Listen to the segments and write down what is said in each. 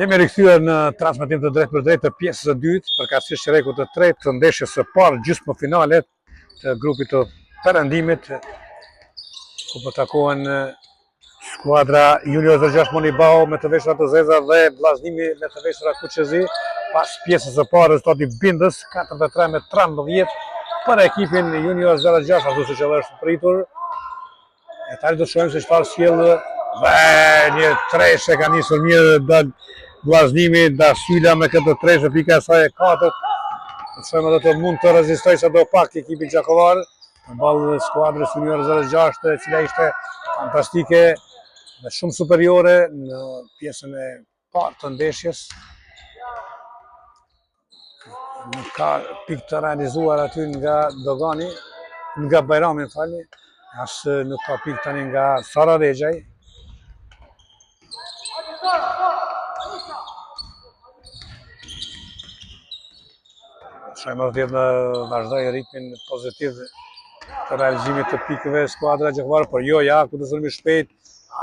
Jemi rikthyer në transmetim të drejtë për drejtë të pjesës së dytë, përkatësisht çerekut të tretë të ndeshjes së parë gjysmëfinale të grupit të perëndimit, ku po takohen skuadra Junior 06 Monibao me të veshura të zeza dhe vllaznimi me të veshura kuqezi. Pas pjesës së parë rezultati bindës 43-13 për ekipin Junior 06, ashtu siç është pritur. E tani do të shohim se çfarë sjell dhe një treshe ka nisur mirë dal vllaznimi Dasyla me këtë treshe pika e saj e katërt. Ne shohim edhe të mund të rezistojë sado pak ekipi Gjakovar përballë skuadrës Junior 06, e cila ishte fantastike dhe shumë superiore në pjesën e parë të ndeshjes. Nuk ka pikë të realizuar aty nga Dogani, nga Bajrami, falni, as nuk ka pikë tani nga Sara Rexhaj. Shohim edhe në vazhdoi ritmin pozitiv të realizimit të pikëve skuadra Gjakovar, por jo ja ku të sulmi shpejt.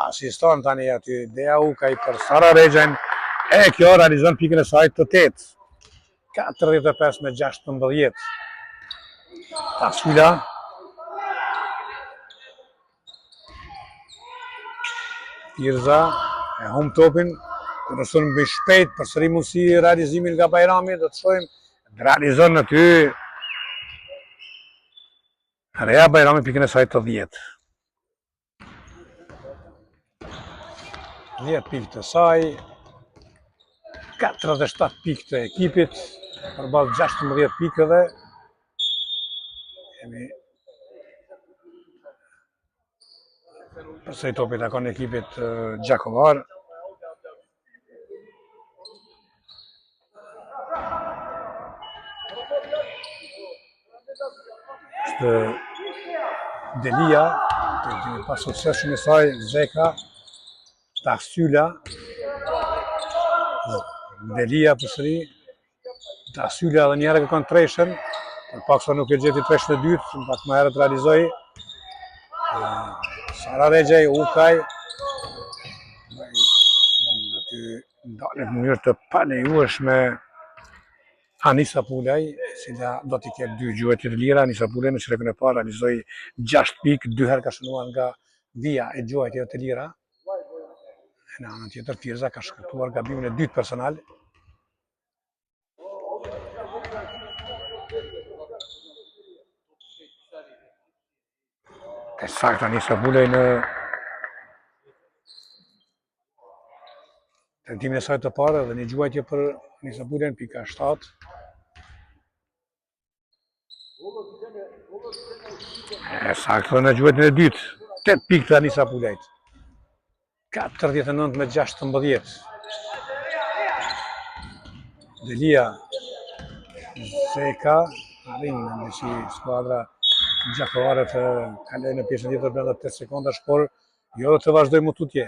Asiston tani aty Dea Ukaj për Sara Rexhajn. E kjo realizon pikën e saj të 8. 45-16. Dasyla. Pirza e humb topin, kur sulm më shpejt përsëri mundësi realizimin nga Bajrami, do të shohim realizon aty Rea Bajrami pikën e saj të 10. 10 pikë të saj, 47 pikë të ekipit, përballë 16 pikëve. Kemi përsëri topi takon ekipit Gjakovar. Është Delia, të pas suksesshëm i saj, Zeka, Dasyla, Delia përsëri, Dasyla edhe një herë kërkon treshen, por paksa nuk e gjeti treshen e dytë, pak më herët realizoi. Sara Rexhaj, Ukaj, aty ndalet në mënyrë të palejueshme Anisa Pulaj, cila do t'i ketë 2 gjuhëtje të lira. Anisa Pulaj në çerekun e parë realizoi 6 pikë, 2 herë ka shënuar nga vija e gjuhëtjeve të lira. Në anën tjetër Pirza ka shkaktuar gabimin e dytë personal. E saktë Anisa Pulaj në tendimin e saj të parë dhe një gjuhëtje për Anisa Pulaj në pika 7. E saktë në gjuhëtjen e dytë, 8 pikë të Anisa Pulajt. 49-16. Delia, Zeka, arrin në si skuadra Gjakovare të kaloj në pjesën tjetër brenda 8 sekondash, por jo të vazhdoj më tutje.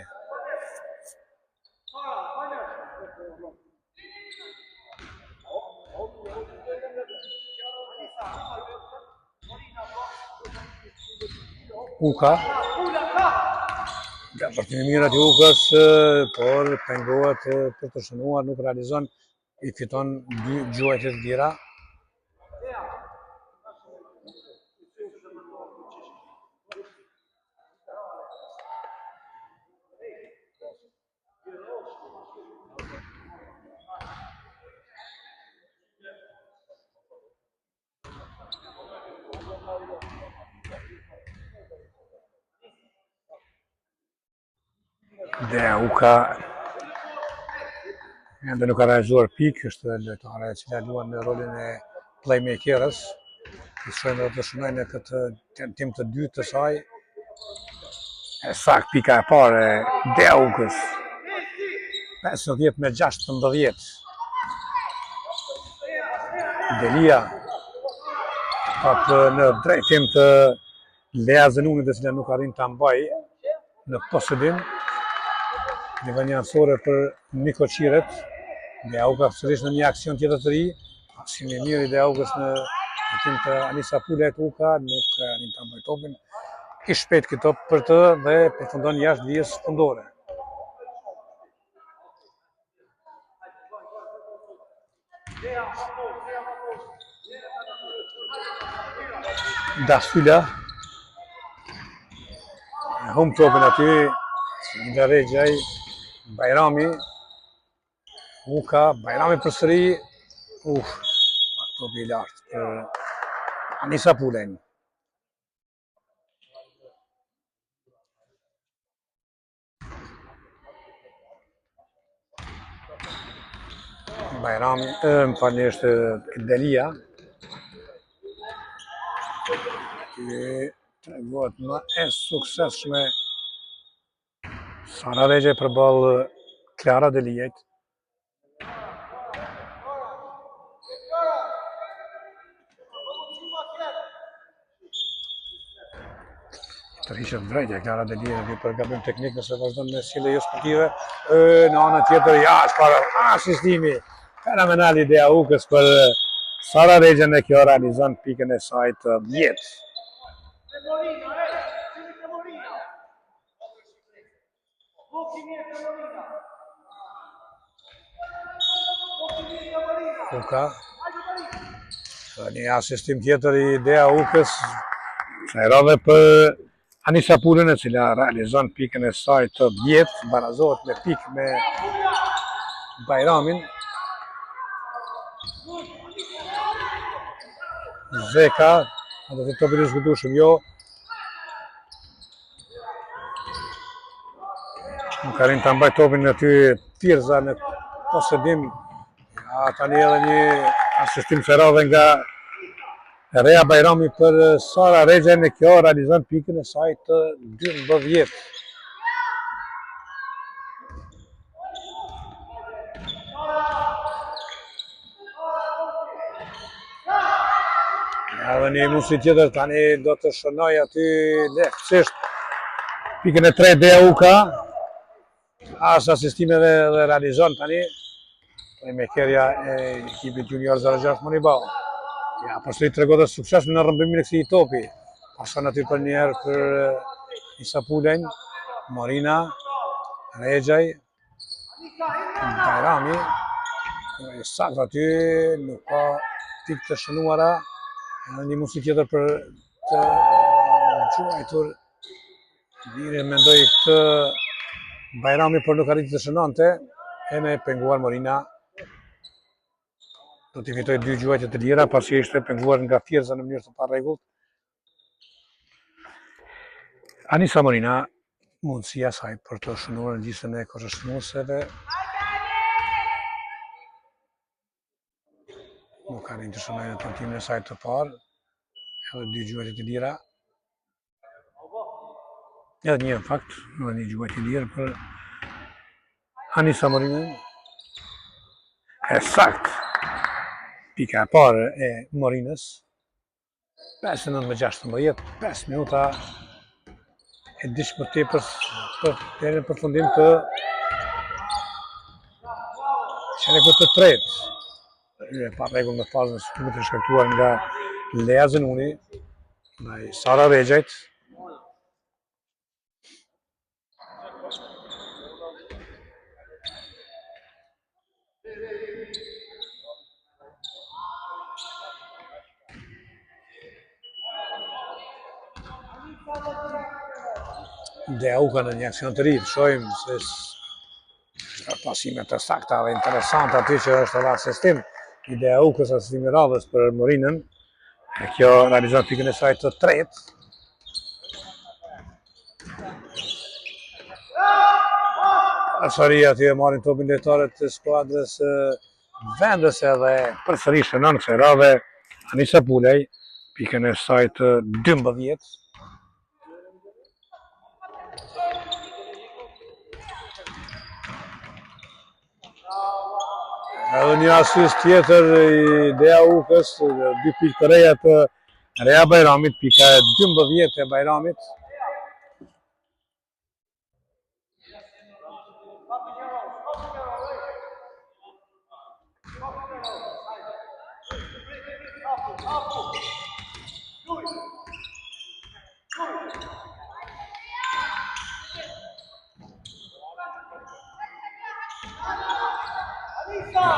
Uka. Nga përtimi mirë aty Ukës, por pengohet për të shënuar, nuk realizon, i fiton 2 gjuhëtje të lira. Dea Uka ende nuk ka realizuar pikë, është lojtare e cila luan në rolin e playmakerës. I shohim edhe të shënojnë në këtë tentim të dytë të saj. E saktë pika e parë e Dea Ukës. 50-16. Delia kap në drejtim të Lea Zenunit, dhe cila nuk arrin ta mbajë në posedim. Një vënjansore për Niko Qiret. Dea Uka sërish në një aksion tjetër të ri. Aksimi mirë i Dea Ukës në tim të Anisa Pulajt. Uka nuk arrin ta mbajë topin. I shpejt këto për të dhe përfundon jashtë vijës fundore. Dastyla hum topin aty nga Rexhaj, Bajrami, Uka, Bajrami përsëri, pak topi I lartë për Anisa Pulejn. Bajrami, më falni, është Delia. Që tregohet më e suksesshme Sara Rexhaj përballë Klara Delijait. Tërhiqet vrejtja Klara Delijait për gabim teknik nëse vazhdon me sjellje jo sportive. Në anën tjetër jashtë asistimi fenomenal I Dea Ukës për Sara Rexhajn e kjo realizon pikën e saj të 10. Uka. Një asistim tjetër I Dea Ukës. Sa I radhe për Anisa Pulejn e cila realizon pikën e saj të 10, barazohet me pikë me Bajramin. Zeka, atë të topi I zhvitueshëm jo. Nuk arrin ta mbaj topin aty Tirza në posedim. Tani edhe një asistim që radhe nga Rea Bajrami për Sara Rexhajn e kjo realizon pikën e saj të 12. Edhe një mundësi tjetër tani do të shënoj aty lehtësisht pikën e 3 Dea Uka. As asistimeve dhe realizon tani playmakerja e ekipit junior 06 Moniball. Ja, përsëri tregon sukses në rrëmbimin e këtij topi. Pason aty për një herë për Anisa Pulejn, Marina, Rexhaj, Bajrami. Saktë aty, nuk ka pikë të shënuara. Një mundësi tjetër për të quajtur. Vire mendoj këtë Bajrami për nuk arriti të shënonte. E me penguar Marina. Do t'i fitoj 2 gjuajtje të lira pasi ishte penguar nga Tirza në mënyrë të parregullt. Anisa Marina, mundësia saj për të shënuar në listën e koshëshnuesve. Nuk arrin të shënojë në tentimin e saj të parë. Edhe 2 gjuajtje të lira. Edhe një në fakt, edhe një gjuajtje lirë për Anisa Marina. Sakt. Pika e parë e Marinës, 5:16, 5 minuta e dish për tepër deri në përfundim të çerekut të tretë. E pa rregull në fazën e shkrimit të shkaktuar nga Lea Zenuni, ndaj Sara Rexhajt. Dea Uka në një aksion të ri, shohim se pasime të sakta dhe interesante aty që është edhe asistim I Dea Ukës, asistimi radhës për Marinën. E kjo realizon pikën e saj të tretë. Asaria aty e marrin topin lojtarët të skuadrës vendese dhe përsëri shënon kësaj radhe Anisa Pulej, pikën e saj të 12. Edhe një asist tjetër I Dea Ukës, 2 pikë të reja të Rea Bajramit, pika e 12 e Bajramit.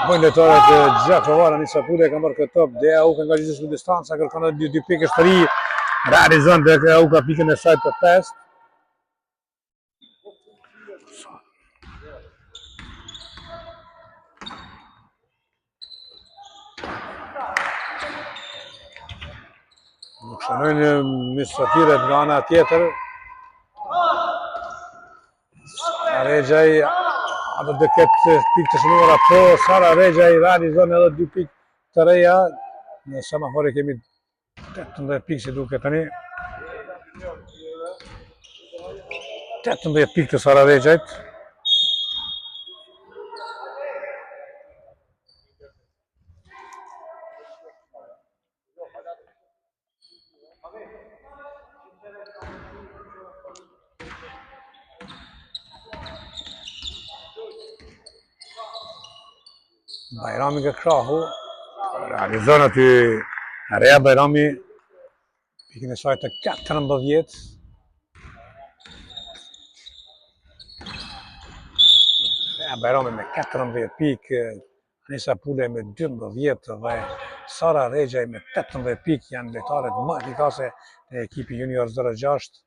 Bojnë lojtarët e Gjakovara, Nisa Pule ka marrë këtë top, dhe Auka nga gjithës në distanca, kërkon edhe dy pikë të ri, realizon dhe Auka pikën e saj për 5. Nuk shënojnë Misafirët nga ana tjetër. Regjaj atë dhe këtë pikë të shënuara, po Sara Regjaj realizon edhe 2 pikë të reja. Në semafore kemi 18 pikë si duke tani. 18 pikë të Sara Regjajt. Bajrami nga krahu, realizon aty Reja Bajrami, pikën e saj të 14. Reja Bajrami me 14 pikë, Nisa Pule me 12 dhe Sara Regjaj me 18 pikë janë lojtarët më efikase e ekipi Junior 06.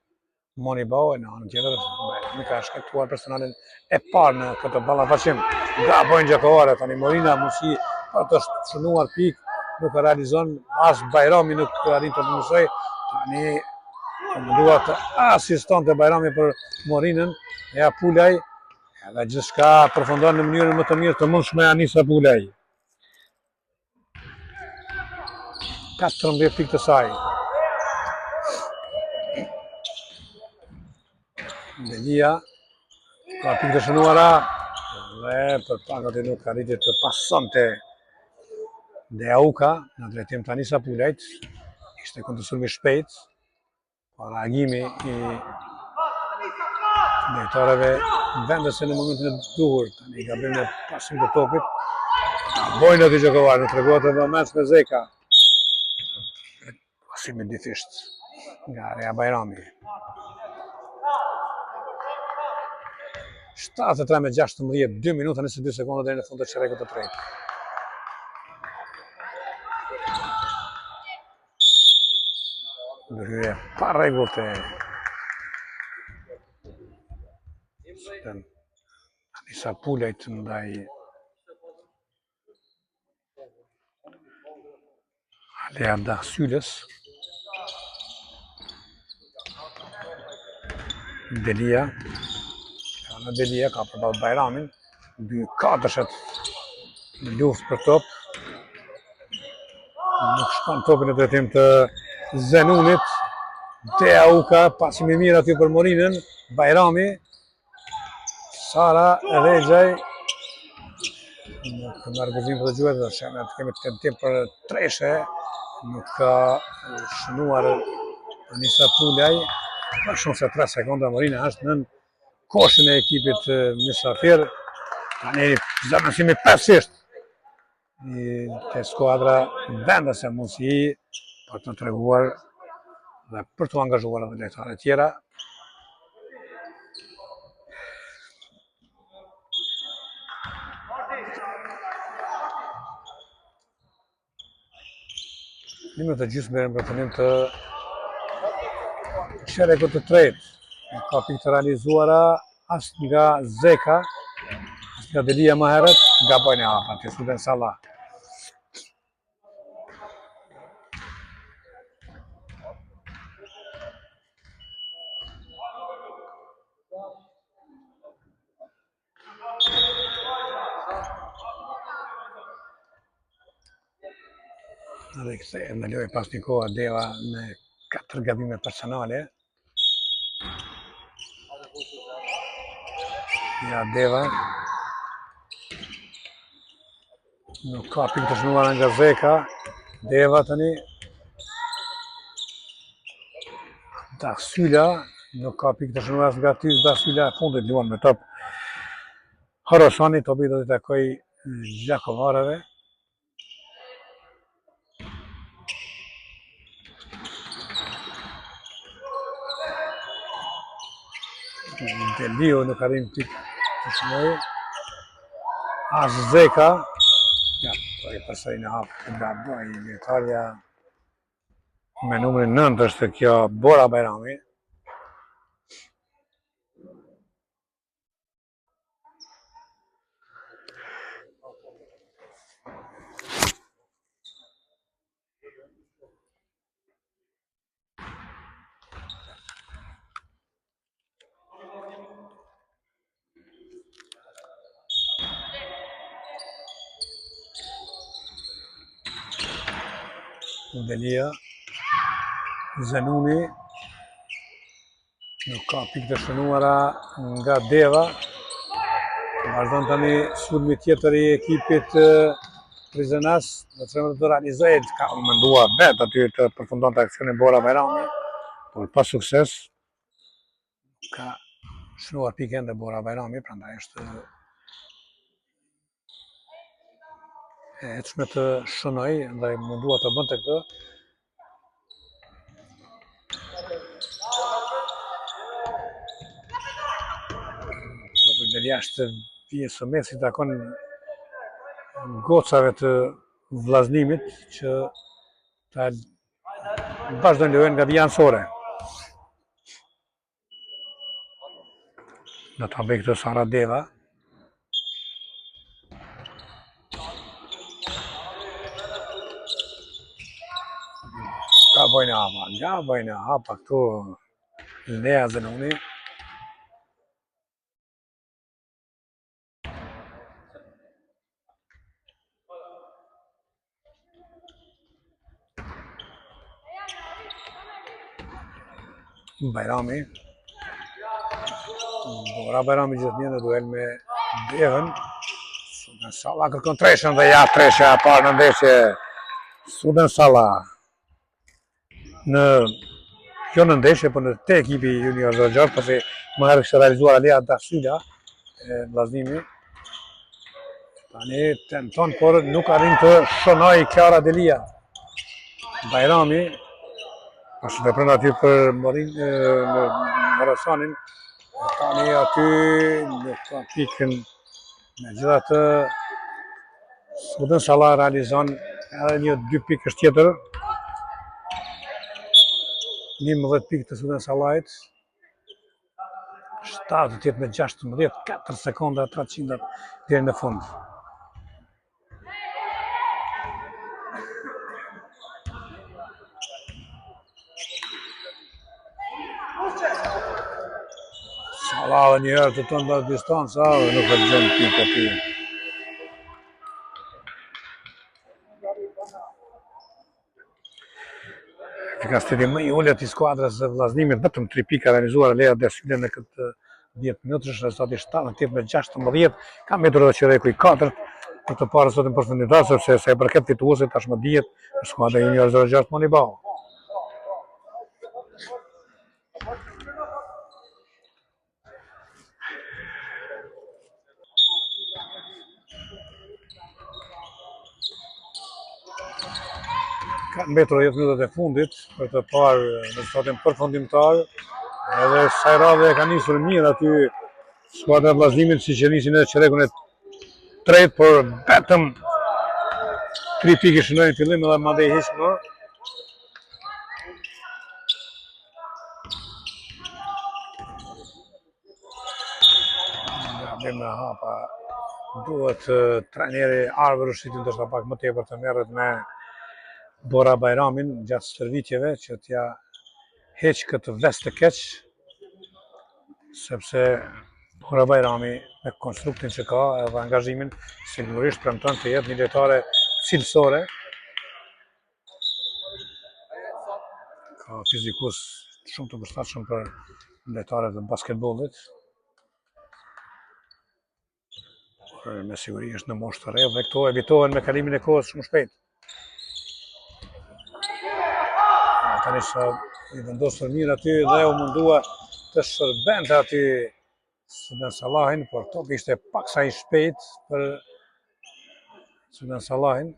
Moni Bau në anën tjetër, Bajrami ka shkaktuar personalin e parë në këtë ballafaqim. Nga bojnë Gjakovare, tani Morina Musi për të shënuar pikë, nuk e realizon, as Bajrami nuk arrin të përmirësoj. Tani dua të asistonte Bajrami për Morinën, ja Pulaj, edhe gjithçka përfundon në mënyrën më të mirë të mundshme Anisa Pulaj. 14 pikë të saj. Delia ka pikë të shënuara dhe për pak aty nuk arriti të pasonte dhe Auka në drejtim të Anisa Pulajt. Ishte kundërsulmi shpejt, pa reagimi i lojtarëve vendese në momentin e duhur. Tani gabim në pasim të topit. Bojnë aty Gjakovare, në treguat e vëmendshme me Zeka. Pasimi dithisht nga Reja Bajrami. 73:16, 2 minuta 22 sekonda deri në fund të çerrekut të tretë. Ndërhyrje pa rregull të Anisa Pulajt ndaj Alea Dahsyles. Delia Delia ka përballë Bajramin, 2 katërshet në luftë për top. Nuk shkon topin në drejtim të Zenunit. Tea Auka, pasimi mirë aty për Morinën, Bajrami, Sara Regjaj. Nuk marrë gëzim për të gjuhet dhe shemë të kemi të tentim për treshe. Nuk ka shënuar Anisa Pulaj. Më shumë se 3 sekonda Morina është në koshin e ekipit Misafir. Tani zëvendësimi pesisht të skuadra vendese mundësi për të treguar dhe për të angazhuar edhe lojtarë tjera. Një të gjysmë deri në përfundim të çerrekut të tretë. Ka pikë të realizuara as nga Zeka, as nga Delia më herët, nga bojnë hapa, të Suden Salah. Dhe kthehem në lojë pas një kohë Deva me 4 gabime personale. Ja Deva nuk ka pikë të shënuara nga Zeka. Deva tani. Dahsyla nuk ka pikë të shënuara nga ty. Dahsyla fundit luan me top. Horosani topi do të takoj Gjakovareve. Delio nuk arrin pikë të shënuar. Azeka. Ja, po i përsëri në hapë nga bëj lojtarja me numrin 9 është kjo Bora Bajrami. Delia, Zanuni, nuk ka pikë të shënuara nga Deva. Vazhdon tani sulmi tjetër i ekipit Prizenas, në të të realizohet, ka mendua vetë aty të përfundon të aksionin Bora Bajrami, por pa sukses. Ka shënuar pikë ende Bora Bajrami, prandaj është e ecme të shënoj dhe mundua të bënte këtë. Del jashtë vije së mesit takon gocave të vllaznimit që ta vazhdojnë lojën nga vija anësore. Në ta bëj këtë Sara Deva. Nga bojnë hapa këtu Lea Zenoni. Bajrami. Bora Bajrami gjithë një në duel me Devën. Suden Salla kërkon treshën dhe ja treshja parë në ndeshje. Suden Salla. Në kjo në ndeshje, për në te ekipi Junior Zërgjër, përse më herë kështë realizuar Alea Dasyla e vllaznimi. Tani tenton, por nuk arrin të shënoj Klara Delia. Bajrami është vepron aty për Morasanin. Tani aty nuk ka pikën. Megjithatë Suden Salla realizon edhe një 2 pikësh tjetër. 11 pikë të Suden Sallait. 78 me 16, 4 sekonda 300 deri në fund. Salla dhe një herë të tonë nga distanca dhe nuk e gjen pikë aty. Efikasiteti më i ulët i skuadrës së vllaznimit, vetëm 3 pika realizuar Lea Dasyla në këtë 10 minutë, është rezultati 78 me 16, ka mbetur edhe qereku i 4 për të parë sot në përfunditar, sepse sa i përket fituesit tashmë dihet skuadra Junior 06 Monibau. Ka mbetur 10 minutët e fundit për të parë rezultatin përfundimtar. Edhe kësaj radhe ka nisur mirë aty skuadra e vllaznimit, siç e nisin edhe qerekun e tretë, por vetëm 3 pikë shënojnë në fillim edhe madje hiç më. Gabim në hapa. Duhet trajneri Arve Rushitin ndoshta pak më tepër të merret me Bora Bajramin gjatë stërvitjeve që t'ja heq këtë vest të keq, sepse Bora Bajrami me konstruktin që ka edhe angazhimin sigurisht premton të jetë një lojtare cilësore. Ka fizikus shumë të përshtatshëm për lojtarët e basketbollit. Por me siguri është në moshë të re dhe këto evitohen me kalimin e kohës shumë shpejt. Tani sa i vendosur mirë aty dhe u mundua të shërbente aty Suden Sallahin, por topi ishte paksa i shpejt për Suden Sallahin.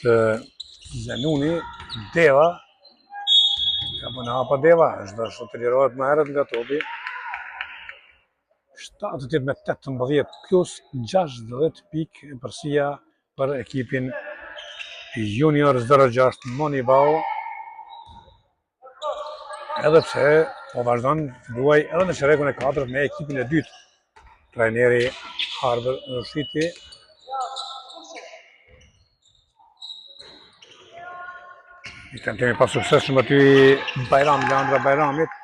Është Zenuni, Deva. Ka bënë hapa Deva, është të lirohet më herët nga topi. 17 me 18 plus 60 pikë përsia për ekipin Junior 06 Monibau. Edhe pse po vazhdon të luaj edhe në çerekun e 4 me ekipin e dytë. Trajneri Harbër Rushiti. Kemi pas sukses shumë aty Bajram, Leandra Bajramit.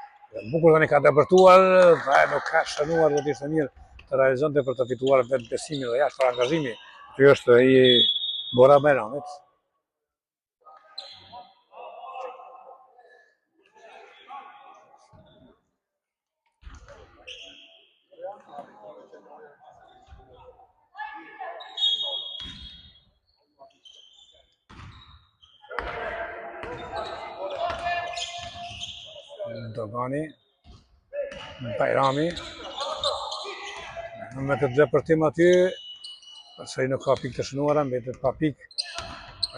Bukur tani ka debërtuar dhe nuk ka shënuar dhe t'ishte mirë të realizonte për të fituar vetë besimin dhe jashtë angazhimi. Ky është i Bora Bajramit. Dogani, Bajrami, me të depërtim aty, përse i nuk ka pikë të shënuara, mbetet pa pikë,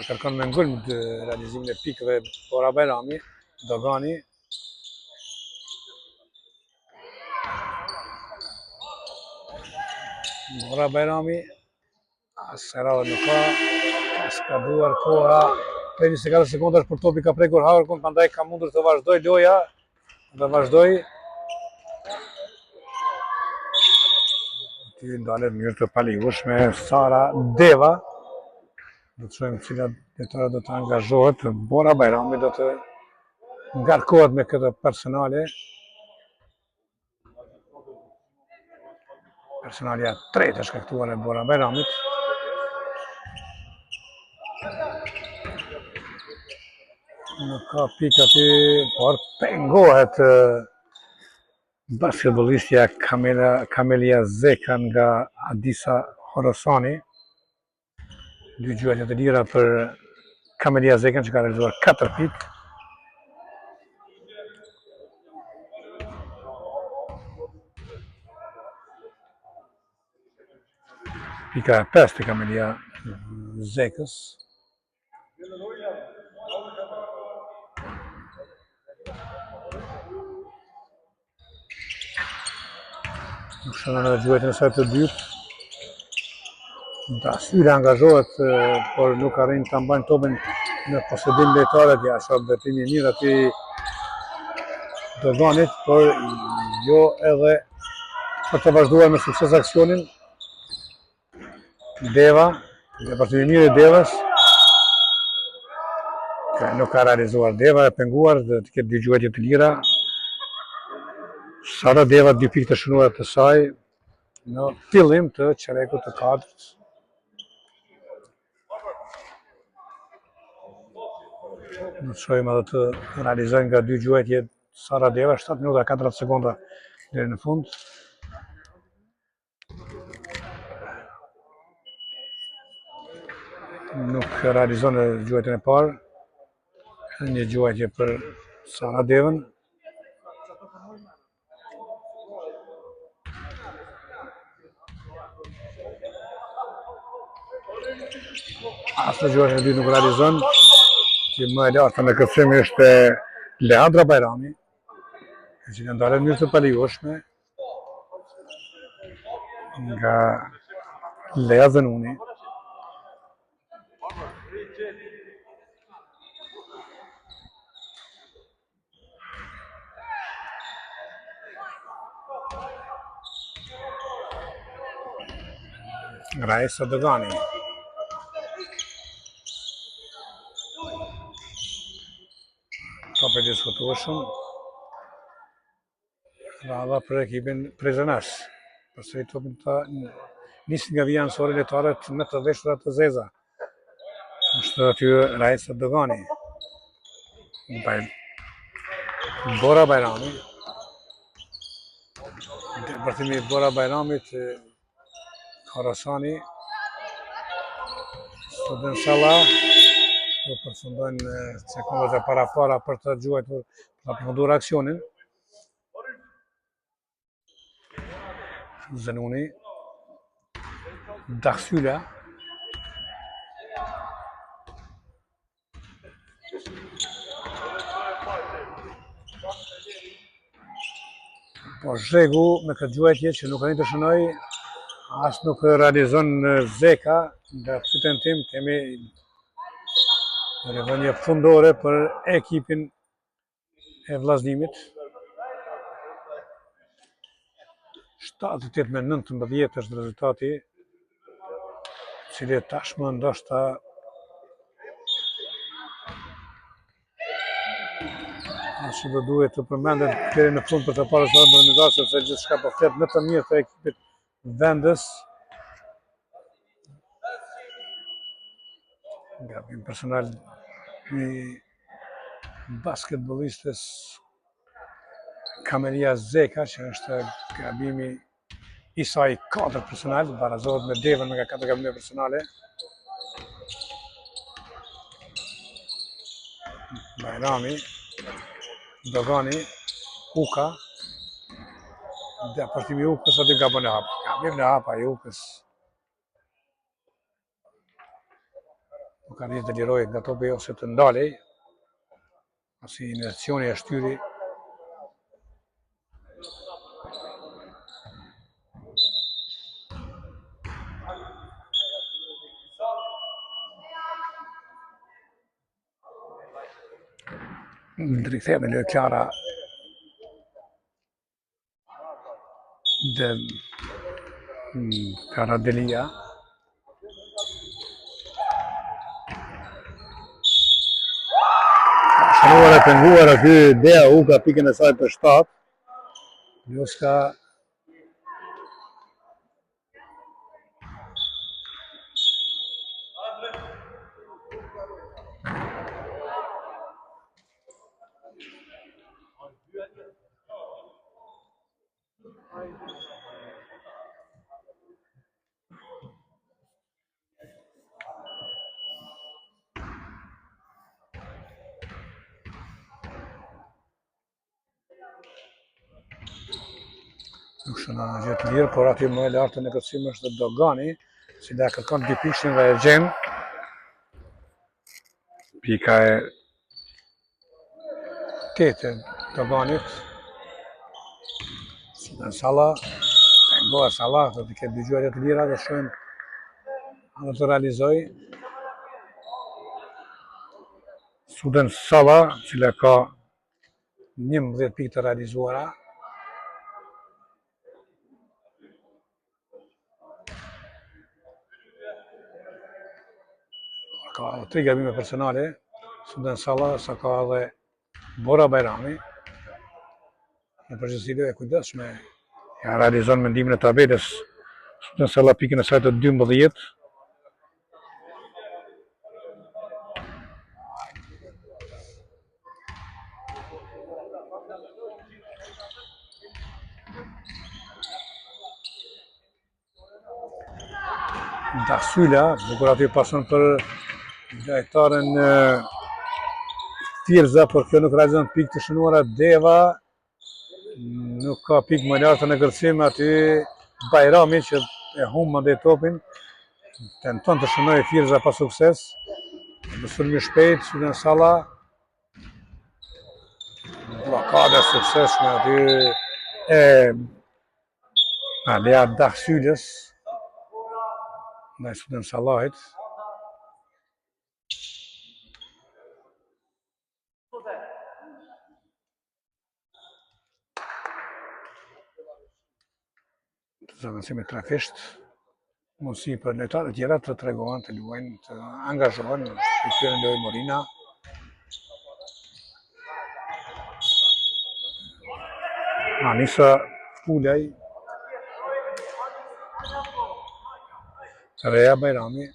kërkon me ngulm të realizimin e pikëve Bora Bajrami, Dogani, Bora Bajrami, asë radhë nuk ka, as ka duar koha, prej 24 sekondash për topi ka prekur Haverkun, prandaj ka mundur të vazhdoj loja, dhe vazhdoj. Ty ndalet mirë të palivueshme Sara Deva. Do të shohim cilat detare do të angazhohet. Bora Bajrami do të ngarkohet me këtë personale. Personalja tretë është shkaktuar e Bora Bajramit. Nuk ka pikë aty, por pengohet basketbolistja Kamelia Zeka nga Adisa Horosani. Dy gjuajtje të lira për Kamelia Zekan që ka realizuar 4 pikë. Pika e 5 të Kamelia Zekës. Nuk shënon edhe gjuajtjen e saj të dytë. Dasyra angazhohet, por nuk arrin ta mbajnë topin në posedim lojtarët. Ja, është veprim i mirë aty Doganit, por jo edhe për të vazhduar me sukses aksionin. Deva, veprim i mirë i Devas. Nuk ka realizuar Deva, e penguar dhe të ketë dy gjuajtje të lira. Sara Deva 2 pikë të shënuara të saj në fillim të çerekut të 4. Në të shohim edhe të realizojnë nga 2 gjuajtje Sara Deva, 7 minuta 40 sekonda deri në fund. Nuk realizon gjuajtjen e parë. Një gjuajtje për Sara Devën. Asë gjuajtjen e dytë nuk realizon. Që më e lartë në këtë frym është Leandra Bajrami, e cila ndalet mirë të palivueshme nga Lea Zenuni. Raisa Dogani. Topi diskutueshëm. Radha për ekipin Prizenas. Përsëri topin të nisin nga vija anësore lojtarët me të veshura të zeza. Është aty Raisa Dogani. Bora Bajrami. Depërtimi i Bora Bajramit, Horosani. Student Salla. Do përfundojnë sekondat e para për të gjuajtur, për të përfunduar aksionin. Zenuni, Daksyla, Po Zhegu me këtë gjuajtje që nuk të shënoj, as nuk realizon Zeka, nga këtë tentim kemi revënje fundore për ekipin e vllaznimit. 78-19 është rezultati, cili tashmë ndoshta ashtu do duhet të përmendet deri në fund për të parë se organizatë, sepse gjithçka po flet më të mirë të ekipit vendës. Gabim personal i basketbollistës Kamelia Zeka, që është gabimi i saj 4 personal, barazohet me Devën me 4 gabime personale. Bajrami, Dogani, Uka, dhe partimi Ukës aty gabon e hapa. Gabim në hapa i Ukës. Nuk arrit të liroj nga topi ose të ndalej, pasi inercioni e shtyri. Ndrikthejmë në lojë Klara dhe Karadelia. Shënuar e penguar aty Dea Uka pikën e saj për 7. Ljoska nuk shënon në gjë të lirë, por aty më e lartë në kërcim është Dogani, cila kërkon 2 pikë dhe e gjen. Pika e 8 Doganit. Në Salla, pengohet Salla, do të ketë 2 gjuajtje të lira dhe shohim a do të realizoj. Suden Salla, cila ka 11 pikë të realizuara. Ka 3 gabime personale, Suden Salla, sa ka edhe Bora Bajrami. Në përgjithësi e kujdesshme ja realizon mendimin e tabelës. Suden Salla pikën e saj të 12. Dasyla, bukur aty pason për lojtaren Tirza, por kjo nuk realizon pikë të shënuara. Deva nuk ka pikë më lartë në kërcim, aty Bajrami që e humb mandej topin, tenton të shënojë Tirza pa sukses. Në sulmi shpejt, Suden Salla, blokade suksesshme aty e Alea Dasyles ndaj Suden Sallahit. Zëvendësimi trafisht, mundësi për lojtarët e tjera të tregohen, të luajnë, të angazhohen, të kthyen lojë Morina. Anisa Ulaj, Rea Bajrami.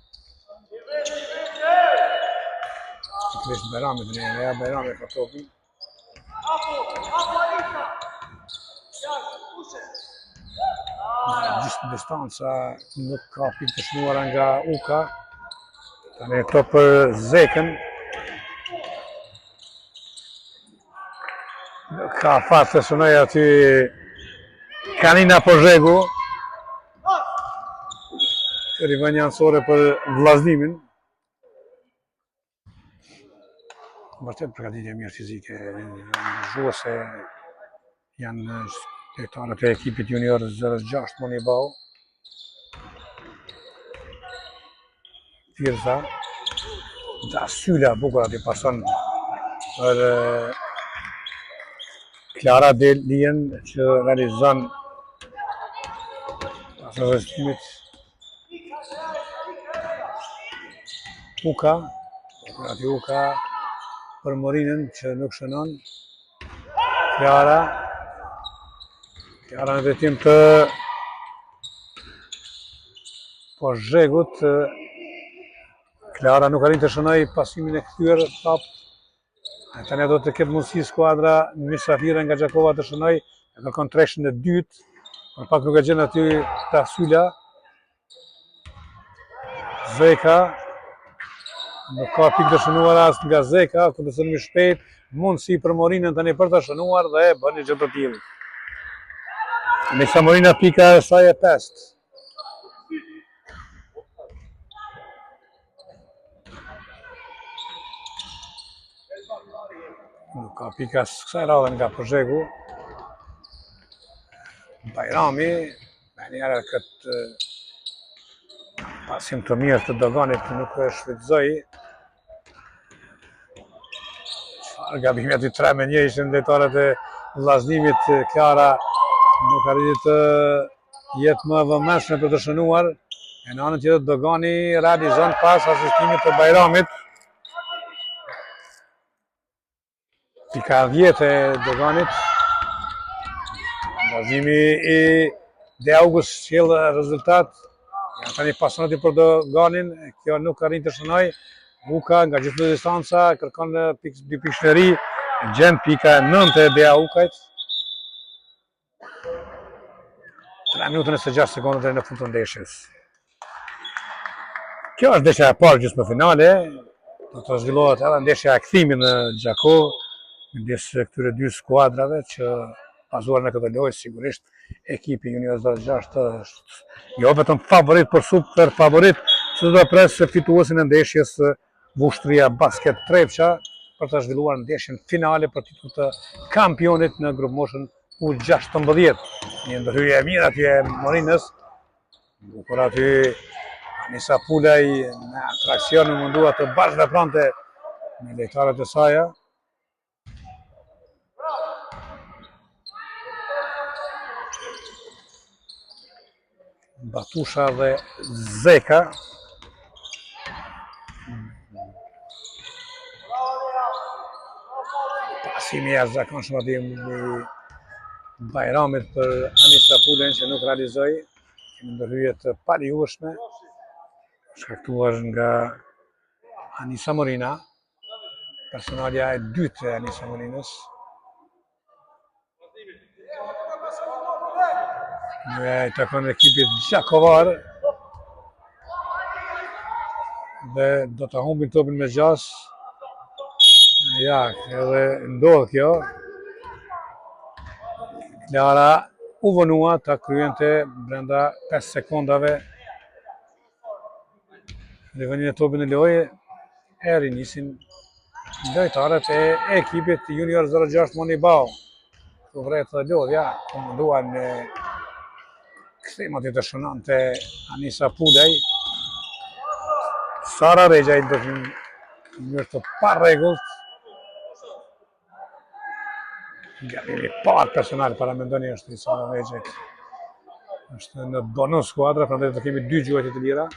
Sigurisht Bajrami, Rea Bajrami ka topin. Gjithë distanca nuk ka pikë të shënuara nga Uka. Tani këto për Zekën. Ka fatë të shënoj aty Kanina Pozhegu. Rivënje anësore për vllaznimin. Vërtet përgatitje mirë fizike, angazhuese janë Lojtarët e ekipit junior 06 Monibau. Firza. Da Syla bukur aty pason për Klara Delien që realizon pas rrezikimit. Uka për Morinën që nuk shënon. Klara në drejtim të Pozhegut. Klara nuk arrin të shënoj pasimin e kthyer prap. Tani do të ketë mundësi skuadra Misafira nga Gjakova të shënoj, e kërkon treshën e dytë, por pak nuk e gjen aty Tasyla. Zeka nuk ka pikë të shënuar as nga Zeka, kundërshton më shpejt, mundësi për Morinën tani për të shënuar dhe e bën një gjë të tillë. Nisa Morina pika e saj e 5. Nuk ka pika kësaj radhe nga Pozhegu. Bajrami, me njerë këtë pasim të mirë të Doganit nuk e shfrytëzoi. Çfarë gabimi aty 3-1 ishin lojtarët e vllazënimit. Klara nuk arriti të jetë më vëmendshme për të shënuar. E në anën tjetër Dogani realizon pas asistimit të Bajramit. Pika 10 e Doganit. Vllazënimi i Deaugës sjell rezultat. Ja tani pason aty për Doganin, kjo nuk arrin të shënoj. Uka nga gjithë distanca kërkon dy pikështëri, gjen pika 9 e Deaukajt. 3 minutën e 6 sekondët në fund të ndeshjes. Kjo është ndeshja e parë gjysmëfinale. Do të zhvillohet edhe ndeshja e kthimit në Gjakovë midis këtyre dy skuadrave që bazuar në këtë lojë sigurisht ekipi Junior 06 është jo vetëm favorit, por super favorit, se do të presë fituesin e ndeshjes Vushtrria Basket Trepça për të zhvilluar ndeshjen finale për titull të kampionit në grup moshën U16. Një ndërhyrje e mirë aty e Morinës. Bukur aty Anisa Pulaj me atraksion mundua të bashkëveprante me lojtarët e saj. Batusha dhe Zeka. Pasimi i jashtëzakonshëm aty i Bajramit për Anisa Pulën që nuk realizoi. Një ndërhyrje të paligjshme, shkaktuar nga Anisa Morina, personalja e dytë e Anisa Morinës. Në takon ekipit Gjakovar dhe do të humbin topin me 6. Ja, edhe ndodh kjo. Klara u vonua ta kryente brenda 5 sekondave rivënien e topin në lojë e rinisin lojtarët e ekipit Junior 06 Monibau. Këtu vret dhe lodhja, ku munduan kthim aty të shënonte Anisa Pulaj. Sara Regja i ndërhyn në mënyrë të parregullt. Gabimi parë personal para mendoni është i Sara Regjek. Është në bonus skuadra, prandaj do kemi 2 gjuajtje të lira.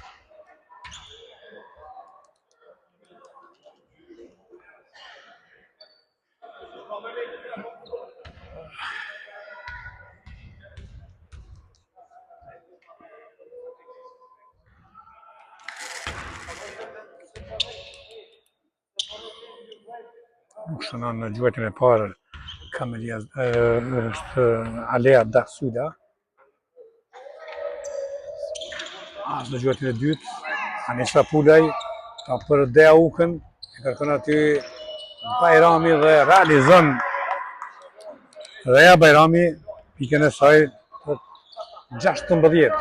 Nuk shënon në gjuajtjen e parë Kamelia është Alea Dasyla. As në gjuajtjen e dytë Anisa Pulaj ka për Deaukën, e kërkon aty Bajrami dhe realizon Reja Bajrami pikën e saj për 16.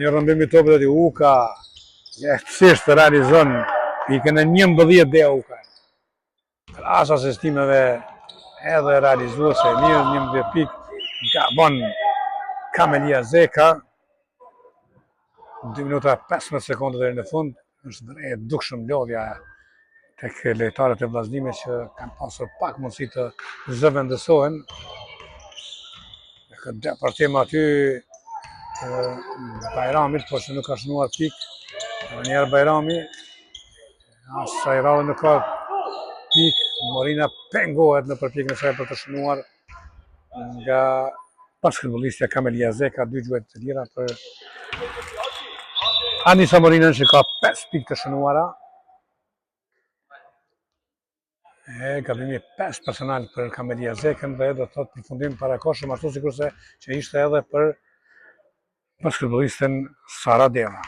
Një rëmbim i topit aty Uka lehtësisht realizon pikën e 11 Deauka. As asistimeve edhe realizuese e mirë, 11 pikë nga bon Kamelia Zeka. 2 minuta 15 sekonda deri në fund, është vërejë e dukshëm lodhja tek lojtarët e vllazнимit që kanë pasur pak mundësi të zëvendësohen. Këtë departim aty Bajramit, por që nuk ka shënuar pikë. Njerë Bajrami, asaj radhe nuk ka pikë. Morina pengohet në përpjekjen e saj për të shënuar nga basketbollistja Kamelia Zeka, 2 gjuhet të lira për Anisa Morinën që ka 5 pikë të shënuara. Gabimi 5 personal për Kamelia Zekën dhe do të thotë përfundim parakoshëm ashtu sikurse që ishte edhe për basketbollistën Sara Deva.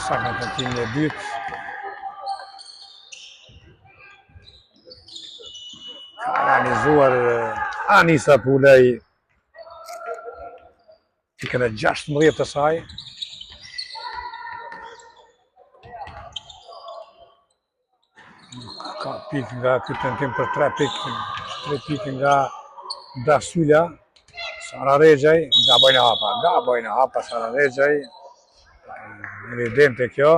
Sa në tentimin e dytë. Ka realizuar Anisa Pulej pikën e 16 të saj. Ka pikë nga ky tentim për 3 pikë nga Dasula. Sara Rexhaj, gabojnë hapa Sara Rexhaj. Evidente kjo.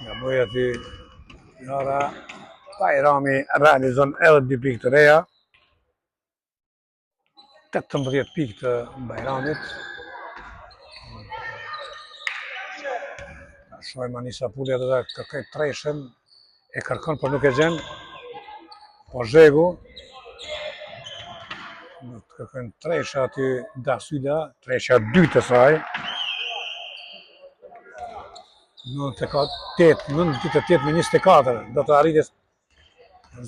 Nga bëj aty Lara Bajrami realizon edhe 2 pikë të reja. 18 pikë të Bajramit. Shohim Anisa Pulej edhe kërkoi treshën, e kërkon por nuk e gjen. Po Zhegu. Do të kërkojnë tresha aty Dasula, tresha 2 të saj. 9-8 me 24, do të arritis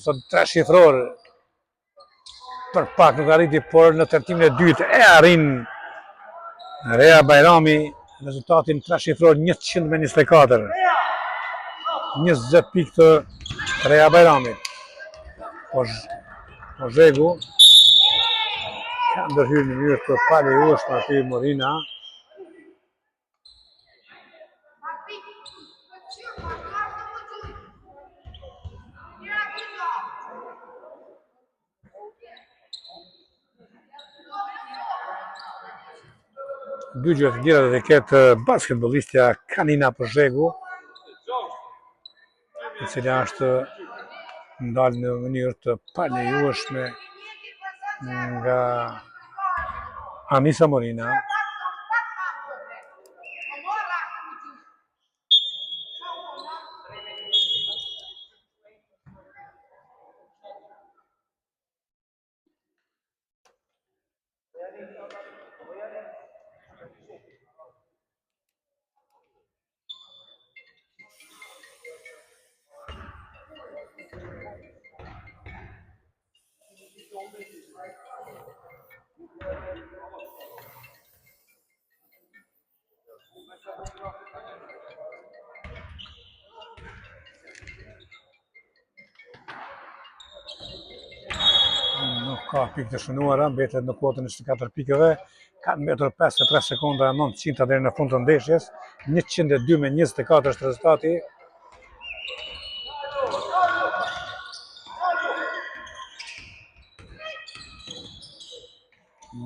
sot 3 shifror. Për pak nuk arriti, por në tentimin e dytë e arrin Rea Bajrami rezultatin 3 shifror 124. 20 pikë të Rea Bajrami. Po Zhegu ka ndërhyrë në mënyrë të palejueshme aty Morina. Dy gjuhet të tjera dhe ketë basketbollistja Kanina Pozhegu, e cila është ndalë në mënyrë të palejueshme nga Anisa Morina. Nuk ka pikë të shënuara, mbetet në kuotën e 24 pikëve, ka mbetur 53 sekonda 900 deri në fund të ndeshjes, 102 me 24 është rezultati.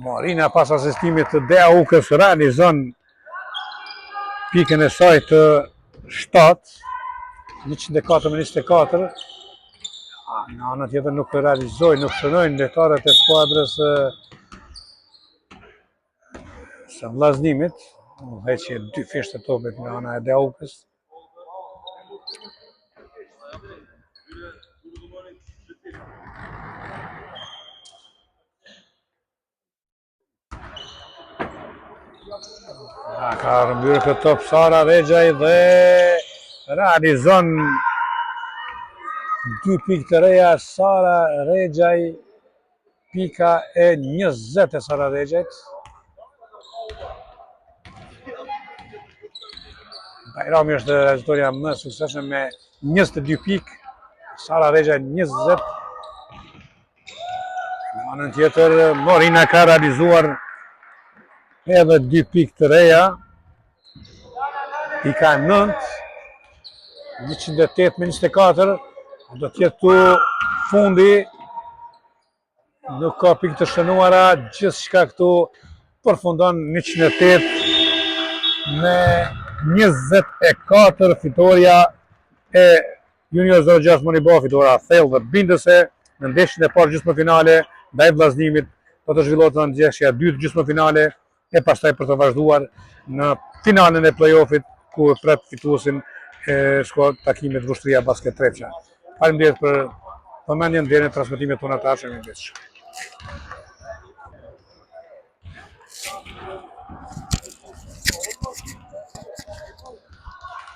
Morina pas asistimit të Deaukës realizon pikën e saj të 7, 104 me 24. Në anën tjetër nuk realizojnë, nuk shënojnë lojtarët e skuadrës së vllaznimit, heqje 2 fish të topit nga ana e Deaukës. Ka rëmbyrë këtë top Sara Rexhaj dhe realizon 2 pikë të reja, Sara Regjaj, pika e 20 e Sara Regjajt. Bajrami është rezultoria më suksesshme me 22 pikë, Sara Regjaj 20. Në anën tjetër, Morina ka realizuar edhe 2 pikë të reja, pika 9, 108 me 24, do tjetë tu fundi, nuk ka pikë të shënuara, gjithë shka këtu përfundon 108 me 24 fitoria e Junior 06 Monibo, fitora thellë dhe bindëse në ndeshjen e parë gjysmëfinale ndaj vllazënimit. Do të zhvillohet në ndeshja e dytë gjysmëfinale e pastaj për të vazhduar në finalen e play-offit ku pret fituesin e takimit Vushtria Basket Trepça. Faleminderit për vëmendjen deri në transmetimet tona të ardhshme.